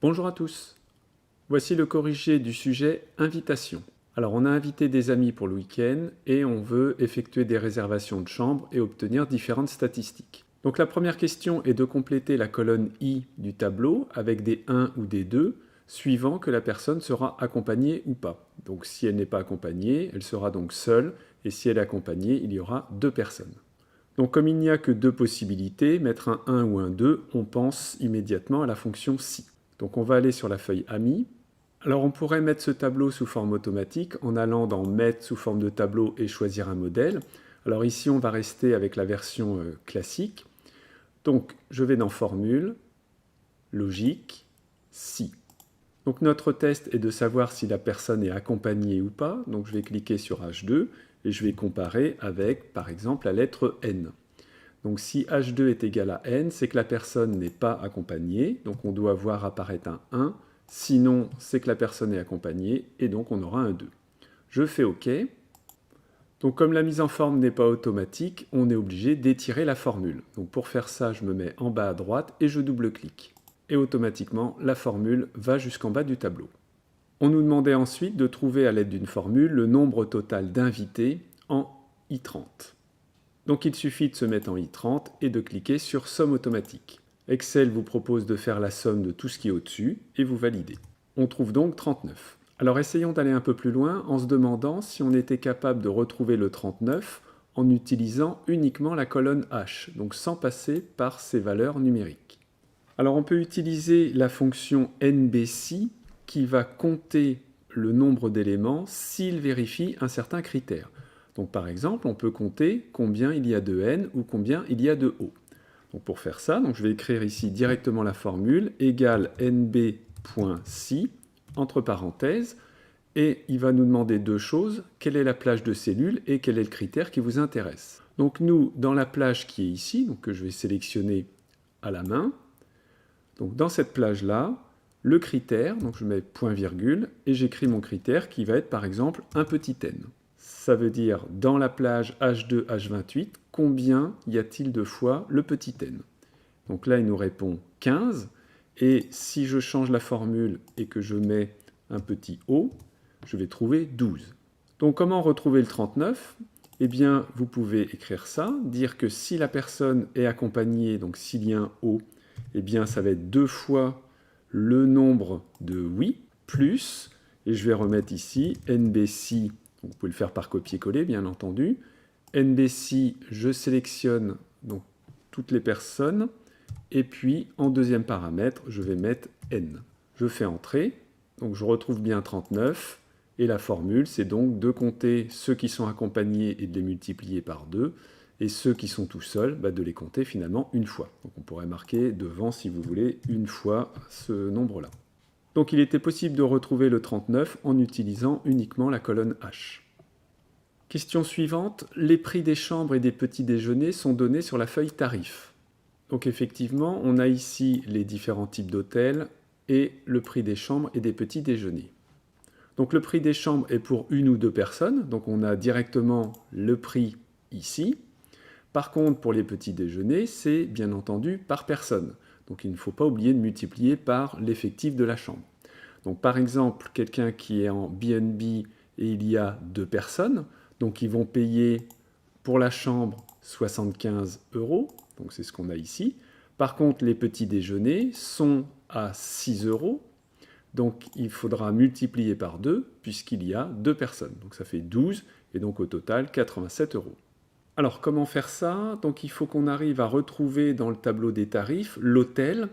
Bonjour à tous. Voici le corrigé du sujet invitation. Alors on a invité des amis pour le week-end et on veut effectuer des réservations de chambres et obtenir différentes statistiques. Donc la première question est de compléter la colonne I du tableau avec des 1 ou des 2 suivant que la personne sera accompagnée ou pas. Donc si elle n'est pas accompagnée, elle sera donc seule et si elle est accompagnée, il y aura 2 personnes. Donc comme il n'y a que 2 possibilités, mettre un 1 ou un 2, on pense immédiatement à la fonction si. Donc on va aller sur la feuille Amis. Alors on pourrait mettre ce tableau sous forme automatique en allant dans Mettre sous forme de tableau et choisir un modèle. Alors ici on va rester avec la version classique. Donc je vais dans Formule, Logique, Si. Donc notre test est de savoir si la personne est accompagnée ou pas. Donc je vais cliquer sur H2 et je vais comparer avec par exemple la lettre N. Donc si H2 est égal à N, c'est que la personne n'est pas accompagnée, donc on doit voir apparaître un 1, sinon c'est que la personne est accompagnée, et donc on aura un 2. Je fais OK. Donc comme la mise en forme n'est pas automatique, on est obligé d'étirer la formule. Donc pour faire ça, je me mets en bas à droite et je double-clique. Et automatiquement, la formule va jusqu'en bas du tableau. On nous demandait ensuite de trouver à l'aide d'une formule le nombre total d'invités en I30. Donc il suffit de se mettre en I30 et de cliquer sur Somme automatique. Excel vous propose de faire la somme de tout ce qui est au-dessus et vous validez. On trouve donc 39. Alors essayons d'aller un peu plus loin en se demandant si on était capable de retrouver le 39 en utilisant uniquement la colonne H, donc sans passer par ces valeurs numériques. Alors on peut utiliser la fonction NBC qui va compter le nombre d'éléments s'il vérifie un certain critère. Donc par exemple, on peut compter combien il y a de n ou combien il y a de o. Donc pour faire ça, je vais écrire ici directement la formule égale nb.si entre parenthèses et il va nous demander deux choses, quelle est la plage de cellules et quel est le critère qui vous intéresse. Donc nous, dans la plage qui est ici, donc que je vais sélectionner à la main, donc dans cette plage-là, le critère, donc je mets point virgule et j'écris mon critère qui va être par exemple un petit n. Ça veut dire, dans la plage H2, H28, combien y a-t-il de fois le petit n? Donc là, il nous répond 15. Et si je change la formule et que je mets un petit O, je vais trouver 12. Donc comment retrouver le 39? Eh bien, vous pouvez écrire ça, dire que si la personne est accompagnée, donc s'il y a un O, eh bien ça va être 2 fois le nombre de oui, plus, et je vais remettre ici NBC. Vous pouvez le faire par copier-coller, bien entendu. NBC, je sélectionne donc toutes les personnes. Et puis, en deuxième paramètre, je vais mettre N. Je fais entrer. Donc, je retrouve bien 39. Et la formule, c'est donc de compter ceux qui sont accompagnés et de les multiplier par 2. Et ceux qui sont tout seuls, de les compter finalement une fois. Donc, on pourrait marquer devant, si vous voulez, une fois ce nombre-là. Donc il était possible de retrouver le 39 en utilisant uniquement la colonne H. Question suivante, les prix des chambres et des petits déjeuners sont donnés sur la feuille tarif. Donc effectivement, on a ici les différents types d'hôtels et le prix des chambres et des petits déjeuners. Donc le prix des chambres est pour une ou deux personnes, donc on a directement le prix ici. Par contre, pour les petits déjeuners, c'est bien entendu par personne. Donc il ne faut pas oublier de multiplier par l'effectif de la chambre. Donc par exemple, quelqu'un qui est en B&B et il y a 2 personnes, donc ils vont payer pour la chambre 75 €, donc c'est ce qu'on a ici. Par contre, les petits déjeuners sont à 6 €, donc il faudra multiplier par 2 puisqu'il y a 2 personnes. Donc ça fait 12 et donc au total 87 €. Alors, comment faire ça? Donc, il faut qu'on arrive à retrouver dans le tableau des tarifs l'hôtel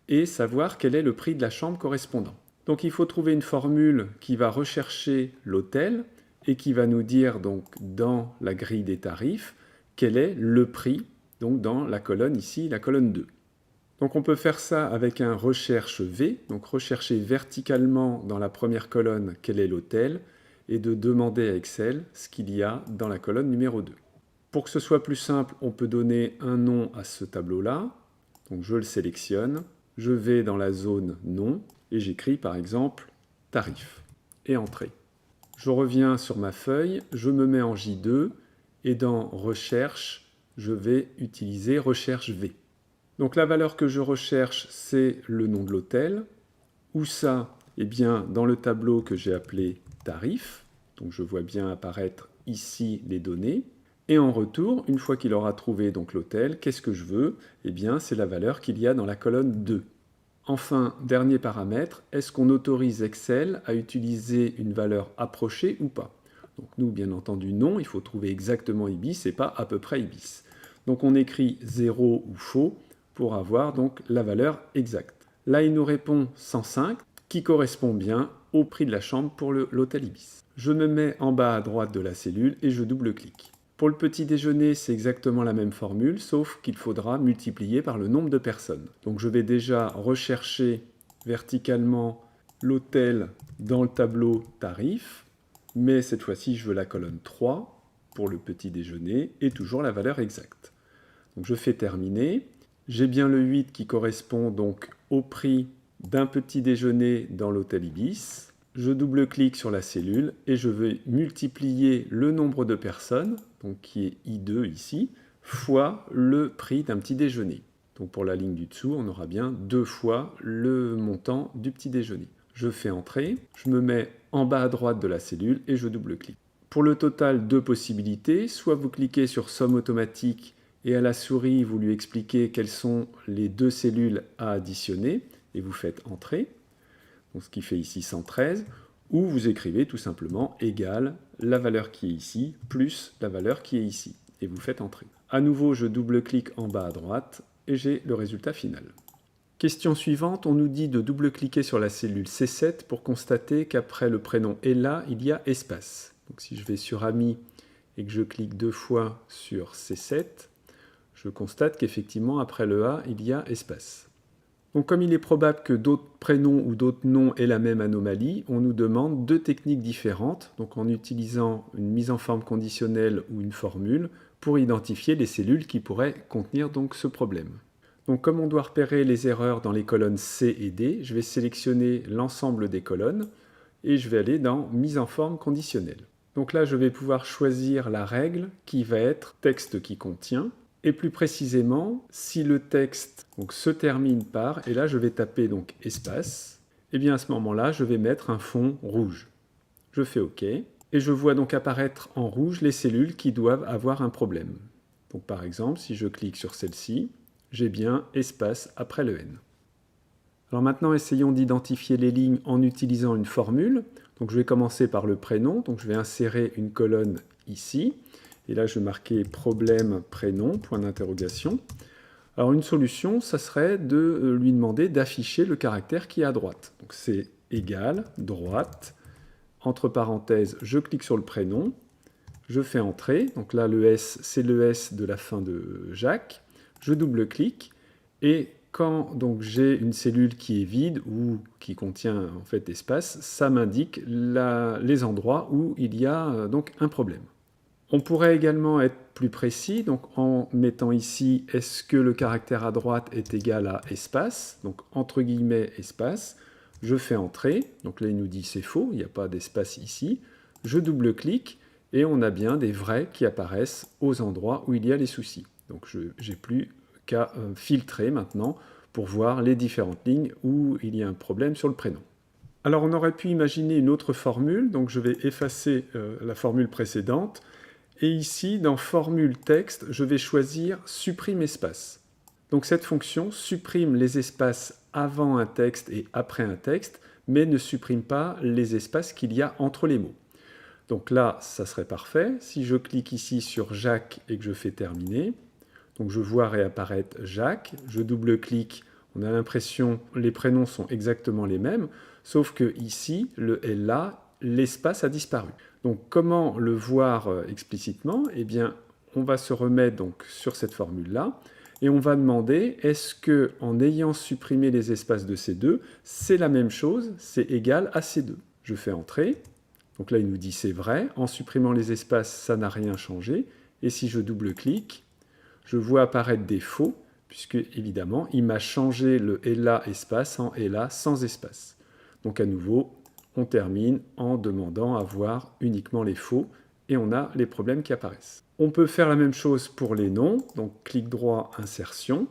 et savoir quel est le prix de la chambre correspondant. Donc, il faut trouver une formule qui va rechercher l'hôtel et qui va nous dire donc dans la grille des tarifs quel est le prix, donc dans la colonne ici, la colonne 2. Donc, on peut faire ça avec un recherche V, donc rechercher verticalement dans la première colonne quel est l'hôtel et de demander à Excel ce qu'il y a dans la colonne numéro 2. Pour que ce soit plus simple, on peut donner un nom à ce tableau-là. Donc je le sélectionne, je vais dans la zone nom et j'écris par exemple tarif et entrée. Je reviens sur ma feuille, je me mets en J2 et dans recherche, je vais utiliser recherche V. Donc la valeur que je recherche, c'est le nom de l'hôtel. Où ça? Eh bien, dans le tableau que j'ai appelé tarif. Donc je vois bien apparaître ici les données. Et en retour, une fois qu'il aura trouvé donc l'hôtel, qu'est-ce que je veux? Eh bien, c'est la valeur qu'il y a dans la colonne 2. Enfin, dernier paramètre, est-ce qu'on autorise Excel à utiliser une valeur approchée ou pas? Donc nous, bien entendu, non, il faut trouver exactement IBIS et pas à peu près IBIS. Donc on écrit 0 ou faux pour avoir donc la valeur exacte. Là, il nous répond 105, qui correspond bien au prix de la chambre pour l'hôtel Ibis. Je me mets en bas à droite de la cellule et je double-clique. Pour le petit déjeuner, c'est exactement la même formule, sauf qu'il faudra multiplier par le nombre de personnes. Donc je vais déjà rechercher verticalement l'hôtel dans le tableau tarif, mais cette fois-ci, je veux la colonne 3 pour le petit déjeuner et toujours la valeur exacte. Donc je fais terminer. J'ai bien le 8 qui correspond donc au prix d'un petit déjeuner dans l'hôtel Ibis. Je double-clique sur la cellule et je vais multiplier le nombre de personnes, donc qui est I2 ici, fois le prix d'un petit déjeuner. Donc pour la ligne du dessous, on aura bien 2 fois le montant du petit déjeuner. Je fais entrer, je me mets en bas à droite de la cellule et je double-clique. Pour le total, 2 possibilités. Soit vous cliquez sur somme automatique et à la souris, vous lui expliquez quelles sont les 2 cellules à additionner et vous faites entrer. Donc, ce qui fait ici 113, ou vous écrivez tout simplement égal la valeur qui est ici plus la valeur qui est ici, et vous faites entrer. À nouveau, je double-clique en bas à droite, et j'ai le résultat final. Question suivante, on nous dit de double-cliquer sur la cellule C7 pour constater qu'après le prénom Ella, il y a espace. Donc si je vais sur Ami et que je clique 2 fois sur C7, je constate qu'effectivement, après le A, il y a espace. Donc comme il est probable que d'autres prénoms ou d'autres noms aient la même anomalie, on nous demande 2 techniques différentes, donc en utilisant une mise en forme conditionnelle ou une formule, pour identifier les cellules qui pourraient contenir donc ce problème. Donc comme on doit repérer les erreurs dans les colonnes C et D, je vais sélectionner l'ensemble des colonnes et je vais aller dans mise en forme conditionnelle. Donc là, je vais pouvoir choisir la règle qui va être texte qui contient. Et plus précisément, si le texte donc, se termine par, et là je vais taper donc espace, et bien à ce moment-là, je vais mettre un fond rouge. Je fais OK, et je vois donc apparaître en rouge les cellules qui doivent avoir un problème. Donc par exemple, si je clique sur celle-ci, j'ai bien espace après le N. Alors maintenant, essayons d'identifier les lignes en utilisant une formule. Donc je vais commencer par le prénom, donc je vais insérer une colonne ici. Et là, je vais marquer problème prénom, point d'interrogation. Alors, une solution, ça serait de lui demander d'afficher le caractère qui est à droite. Donc, c'est égal, droite, entre parenthèses, je clique sur le prénom, je fais entrer. Donc là, le S, c'est le S de la fin de Jacques. Je double-clique et quand donc j'ai une cellule qui est vide ou qui contient en fait espace, ça m'indique les endroits où il y a donc un problème. On pourrait également être plus précis, donc en mettant ici « est-ce que le caractère à droite est égal à espace ?» Donc entre guillemets espace, je fais entrer, donc là il nous dit c'est faux, il n'y a pas d'espace ici, je double-clique et on a bien des vrais qui apparaissent aux endroits où il y a les soucis. Donc je n'ai plus qu'à filtrer maintenant pour voir les différentes lignes où il y a un problème sur le prénom. Alors on aurait pu imaginer une autre formule, donc je vais effacer la formule précédente. Et ici, dans formule texte, je vais choisir supprime espace. Donc cette fonction supprime les espaces avant un texte et après un texte, mais ne supprime pas les espaces qu'il y a entre les mots. Donc là, ça serait parfait. Si je clique ici sur Jacques et que je fais terminer, donc je vois réapparaître Jacques, je double-clique, on a l'impression que les prénoms sont exactement les mêmes, sauf que ici, le LA, l'espace a disparu. Donc comment le voir explicitement? Eh bien, on va se remettre donc sur cette formule-là et on va demander est-ce que en ayant supprimé les espaces de C2, c'est la même chose, c'est égal à C2. Je fais entrer, donc là il nous dit c'est vrai, en supprimant les espaces, ça n'a rien changé, et si je double-clique, je vois apparaître des faux, puisque évidemment il m'a changé le LA espace en LA sans espace. Donc à nouveau, on termine en demandant à voir uniquement les faux et on a les problèmes qui apparaissent. On peut faire la même chose pour les noms, donc clic droit, insertion,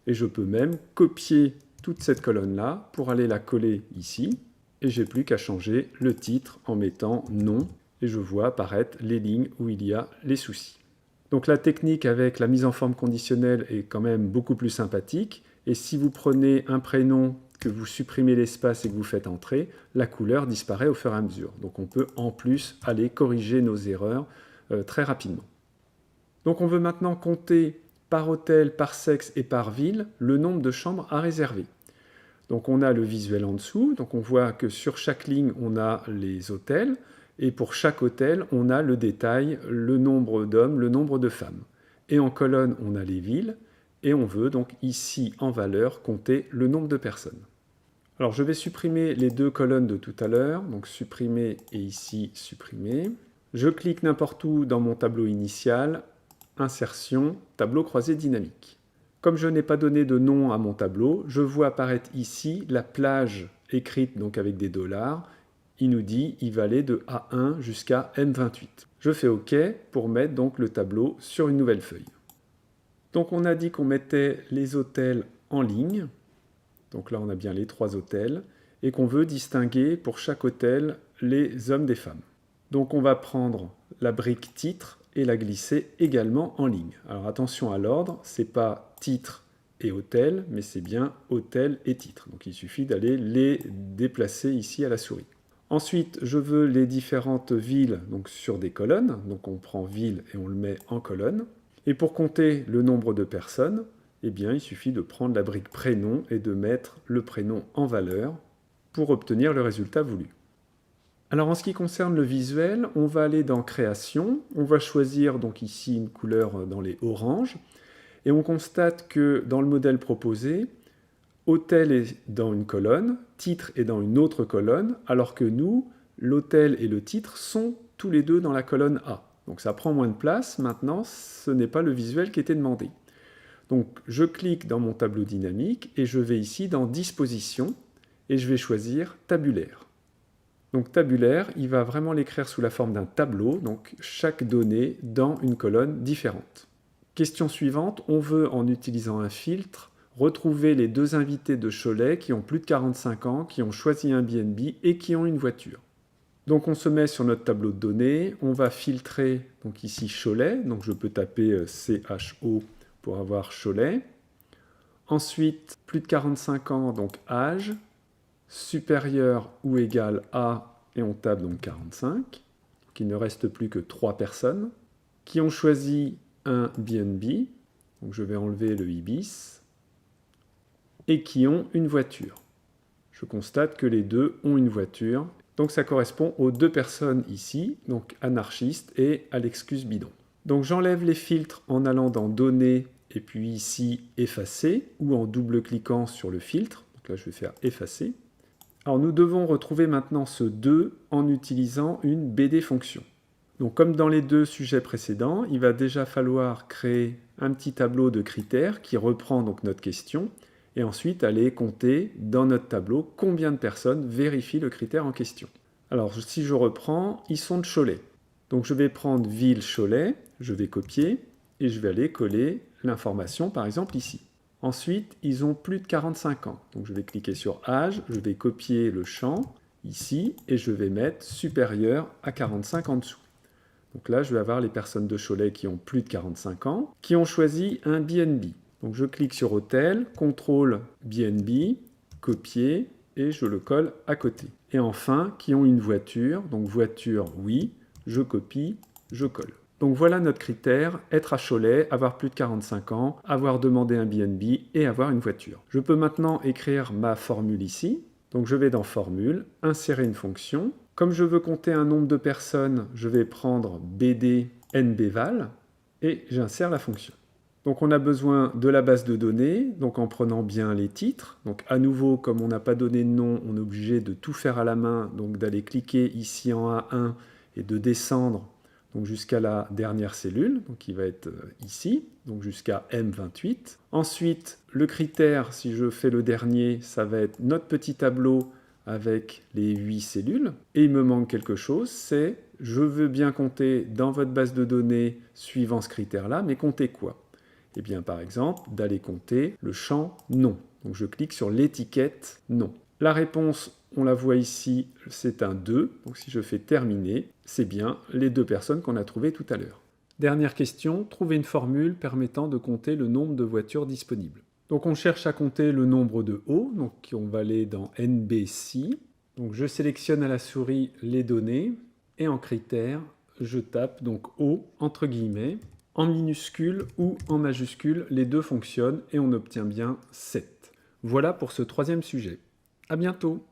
et je peux même copier toute cette colonne-là pour aller la coller ici. Et j'ai plus qu'à changer le titre en mettant non. Et je vois apparaître les lignes où il y a les soucis. Donc la technique avec la mise en forme conditionnelle est quand même beaucoup plus sympathique. Et si vous prenez un prénom, que vous supprimez l'espace et que vous faites entrer, la couleur disparaît au fur et à mesure. Donc on peut en plus aller corriger nos erreurs très rapidement. Donc on veut maintenant compter par hôtel, par sexe et par ville le nombre de chambres à réserver. Donc on a le visuel en dessous, donc on voit que sur chaque ligne on a les hôtels, et pour chaque hôtel on a le détail, le nombre d'hommes, le nombre de femmes. Et en colonne on a les villes, et on veut donc ici en valeur compter le nombre de personnes. Alors je vais supprimer les deux colonnes de tout à l'heure, donc supprimer et ici supprimer. Je clique n'importe où dans mon tableau initial, insertion, tableau croisé dynamique. Comme je n'ai pas donné de nom à mon tableau, je vois apparaître ici la plage écrite donc avec des $. Il nous dit il va aller de A1 jusqu'à M28. Je fais OK pour mettre donc le tableau sur une nouvelle feuille. Donc on a dit qu'on mettait les hôtels en ligne. Donc là on a bien les 3 hôtels. Et qu'on veut distinguer pour chaque hôtel les hommes des femmes. Donc on va prendre la brique titre et la glisser également en ligne. Alors attention à l'ordre, c'est pas titre et hôtel, mais c'est bien hôtel et titre. Donc il suffit d'aller les déplacer ici à la souris. Ensuite, je veux les différentes villes donc sur des colonnes. Donc on prend ville et on le met en colonne. Et pour compter le nombre de personnes, eh bien, il suffit de prendre la brique prénom et de mettre le prénom en valeur pour obtenir le résultat voulu. Alors en ce qui concerne le visuel, on va aller dans Création, on va choisir donc ici une couleur dans les oranges, et on constate que dans le modèle proposé, hôtel est dans une colonne, titre est dans une autre colonne, alors que nous, l'hôtel et le titre sont tous les deux dans la colonne A. Donc ça prend moins de place, maintenant ce n'est pas le visuel qui était demandé. Donc je clique dans mon tableau dynamique et je vais ici dans Disposition et je vais choisir Tabulaire. Donc tabulaire, il va vraiment l'écrire sous la forme d'un tableau, donc chaque donnée dans une colonne différente. Question suivante, on veut en utilisant un filtre retrouver les 2 invités de Cholet qui ont plus de 45 ans, qui ont choisi un B&B et qui ont une voiture. Donc on se met sur notre tableau de données, on va filtrer donc ici Cholet, donc je peux taper CHO pour avoir Cholet. Ensuite, plus de 45 ans, donc âge, supérieur ou égal à, et on tape donc 45. Donc il ne reste plus que 3 personnes qui ont choisi un B&B, donc je vais enlever le Ibis, et qui ont une voiture. Je constate que les deux ont une voiture, donc ça correspond aux 2 personnes ici, donc anarchiste et à l'excuse bidon. Donc j'enlève les filtres en allant dans Données et puis ici Effacer ou en double-cliquant sur le filtre. Donc là je vais faire Effacer. Alors nous devons retrouver maintenant ce 2 en utilisant une BD fonction. Donc comme dans les 2 sujets précédents, il va déjà falloir créer un petit tableau de critères qui reprend donc notre question et ensuite aller compter dans notre tableau combien de personnes vérifient le critère en question. Alors si je reprends, ils sont de Cholet. Donc je vais prendre ville Cholet, je vais copier et je vais aller coller l'information par exemple ici. Ensuite, ils ont plus de 45 ans. Donc je vais cliquer sur âge, je vais copier le champ ici et je vais mettre supérieur à 45 en dessous. Donc là, je vais avoir les personnes de Cholet qui ont plus de 45 ans, qui ont choisi un B&B. Donc je clique sur hôtel, contrôle B&B, copier et je le colle à côté. Et enfin, qui ont une voiture, donc voiture oui, je copie, je colle. Donc voilà notre critère, être à Cholet, avoir plus de 45 ans, avoir demandé un B&B et avoir une voiture. Je peux maintenant écrire ma formule ici. Donc je vais dans Formule, insérer une fonction. Comme je veux compter un nombre de personnes, je vais prendre BD NBVal et j'insère la fonction. Donc on a besoin de la base de données, donc en prenant bien les titres. Donc à nouveau, comme on n'a pas donné de nom, on est obligé de tout faire à la main, donc d'aller cliquer ici en A1 et de descendre donc jusqu'à la dernière cellule, donc qui va être ici, donc jusqu'à M28. Ensuite, le critère, si je fais le dernier, ça va être notre petit tableau avec les 8 cellules. Et il me manque quelque chose, c'est je veux bien compter dans votre base de données suivant ce critère-là, mais compter quoi? Eh bien, par exemple, d'aller compter le champ nom. Donc je clique sur l'étiquette non. La réponse, on la voit ici, c'est un 2. Donc si je fais terminer, c'est bien les 2 personnes qu'on a trouvées tout à l'heure. Dernière question, trouver une formule permettant de compter le nombre de voitures disponibles. Donc on cherche à compter le nombre de O, donc on va aller dans NBC. Donc je sélectionne à la souris les données et en critères, je tape donc O entre guillemets. En minuscule ou en majuscule, les deux fonctionnent et on obtient bien 7. Voilà pour ce troisième sujet. À bientôt!